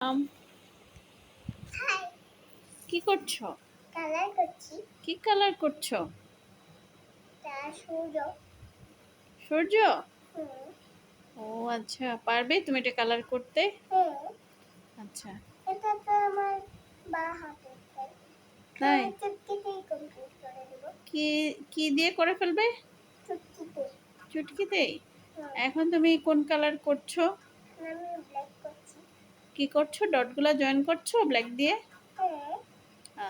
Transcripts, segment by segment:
আম, high, কি করছো? Colour করছি। কি কালার করছো? সূর্য। সূর্য? হুম। ও আচ্ছা, পারবে তুমি এটা কালার করতে? হুম। আচ্ছা, এটা তো আমার বা হাতের কাজ। তাই? চুটকিতেই কমপ্লিট করে দেব। কি কি দিয়ে করে ফেলবে? চুটকিতে। চুটকিতেই? হুম। এখন তুমি কোন কালার করছো? আমি ব্ল্যাক করছি। কি করছো? ডটগুলা জয়েন করছো ব্ল্যাক দিয়ে? হ্যাঁ।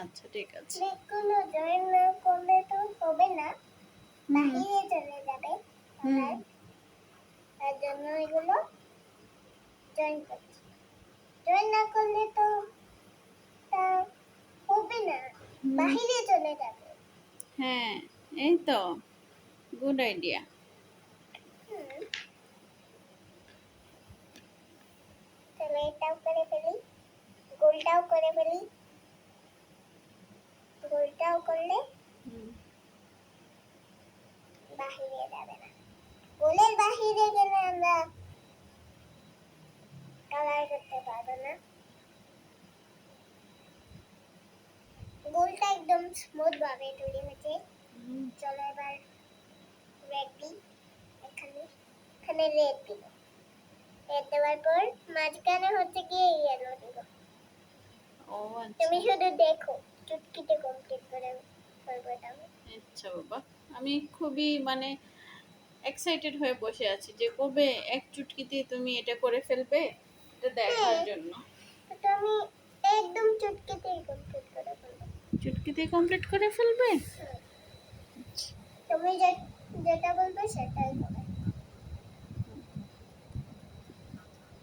আচ্ছা, ঠিক আছে। ব্ল্যাকগুলো জয়েন না করলে তো হবে না, হুম বাহিরে চলে যাবে হুম কালার। তার জন্য এগুলো জয়েন করছি। জয়েন না করলে তো তা হবে না, হুম, বাহিরে চলে যাবে। হ্যাঁ, এই তো গুড আইডিয়া। হুম। তাহলে এটাও করে ফেলি, গোলটাও করে ফেলি। গোলটাও করলে বাহিরে যাবে না। গোলের বাহিরে গেলে আমরা কালার করতে পারবো না। গোলটা একদম স্মুথ ভাবে তৈরি হয়েছে। চলো এবার রেড দিই। এখানে এখানে রেড দিব। রেড দেওয়ার পর মাঝখানে হচ্ছে গিয়ে ইয়েলো দিব। ও আচ্ছা, তুমি শুধু দেখো, চুটকিতে কমপ্লিট করে ফেলবো এটা। আচ্ছা বাবা, আমি খুবই এক্সাইটেড হয়ে বসে আছি যে কবে এক চুটকিতে তুমি এটা করে ফেলবে, এটা দেখার হ্যাঁ, জন্য। এটা আমি একদম চুটকিতেই কমপ্লিট করে ফেলবো। চুটকিতে কমপ্লিট করে ফেলবে? হুম। তুমি যেটা বলবে সেটাই হবে।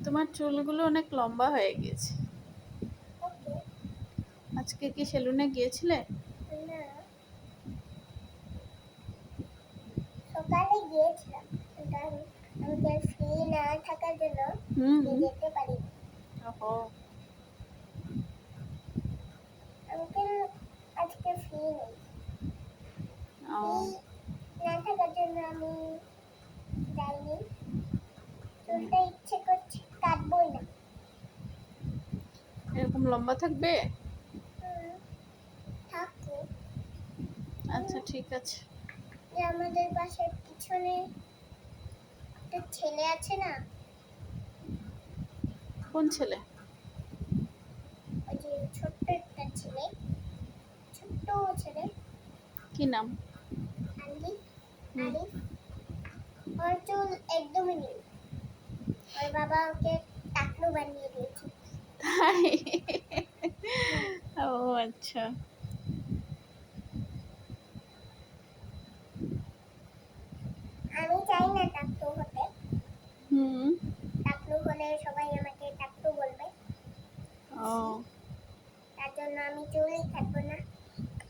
তোমার চুলগুলো অনেক লম্বা হয়ে গেছে। ওকে। আজকে কি সেলুনে গিয়েছিলে? না, সকালে গিয়েছিলাম, কিন্তু আমাকে ফ্রি না থাকার জন্য হুম। যেতে পারিনি। ওহো। আমাকে আজকে ফ্রি নেই। ও, ফ্রি না থাকার জন্য আমি যাইনি। চুলটা ইচ্ছে করছে কাটবই না। এরকম লম্বা থাকবে? হুম, থাকো। আচ্ছা, ঠিক আছে। যে আমাদের বাসার পিছনে একটা ছেলে আছে না, কোন ছেলে? ওই যে ছোট্ট একটা ছেলে, ছোট্ট ছেলে, কি নাম? আলি, হুম। আরিফ। ওর চুল একদমই নেই। ওর বাবা ওকে টাকলু বানিয়ে দিয়েছে। তাই? ও আচ্ছা। আমি চাই না টাকলু হতে। হুম। টাকলু হলে সবাই আমাকে টাকলু বলবে। ও, তার জন্য আমি চুলই কাটবো না।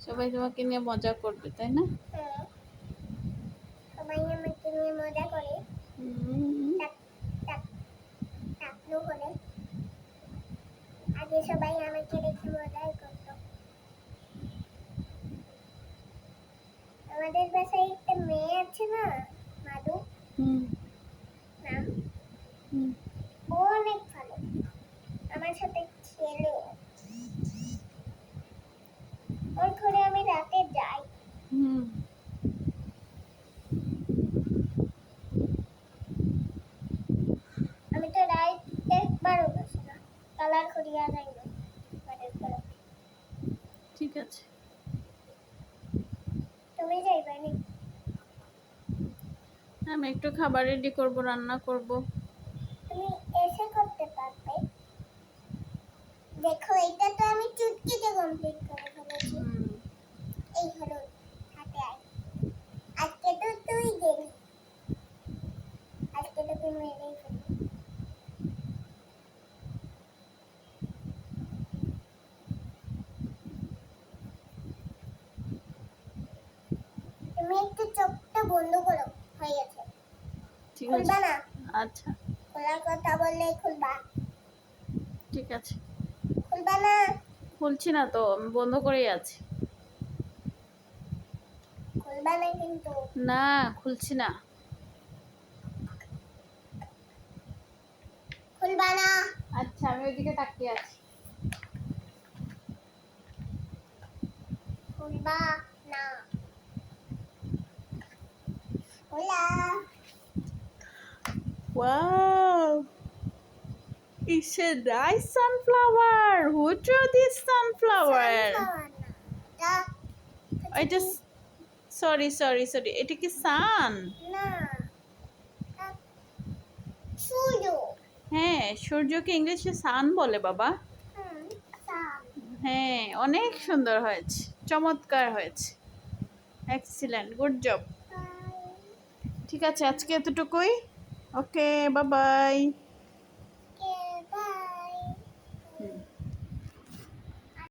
সবাই তোমাকে নিয়ে মজা করবে, তাই না? হ্যাঁ, সবাই আমাকে নিয়ে মজা করে। হুম। টাক- টাক- টাকলু হলে আগে সবাই আমাকে দেখে মজাই করতো। আমাদের বাসায় একটা মেয়ে আছে না, মাধু হুম। নাম। হুম। ও অনেক ভালো, আমার সাথে খেলে। ওর ঘরে আমি রাতে যাই। হুম। আমি তো রাত একবারও বসি না, কালার করিয়া যাই না আমাদের ঘরে। ঠিক আছে। তুমি যাইবানি? আমি একটু খাবার রেডি করব, রান্না করব। তুমি এসে করতে পারবে। দেখো, এটা তো আমি চুটকিতে কমপ্লিট করে ফেলেছি। হুম। এই হলো হাতে আয়। আজকে তো তুই গেলি, আজকে তো তুই মেরেই ফেলবি। তুমি একটু চোখটা বন্ধ করো, হয়ে গেছে। ঠিক আছে। খুলবা না, আচ্ছা, খোলার কথা বললেই খুলবা। ঠিক আছে। খুলবা না। খুলছি না তো, আমি বন্ধ করেই আছি। খুলবা না কিন্তু। না, খুলছি না। খুলবা না। আচ্ছা। আচ্ছা আমি ওইদিকে তাকিয়ে আছি। শুনবা না। হোলা। Wow, it's a nice sunflower. Who drew this sunflower? Sunflower না। তা এটা সরি এটা কি সান? না। তা সূর্য। হ্যাঁ, সূর্যকে ইংলিশে সান বলে বাবা। হুম, সান। হ্যাঁ, অনেক সুন্দর হয়েছে, চমৎকার হয়েছে, এক্সিলেন্ট, গুড জব। বাই। ঠিক আছে, আজকে এতটুকুই। ওকে, বাই বাই।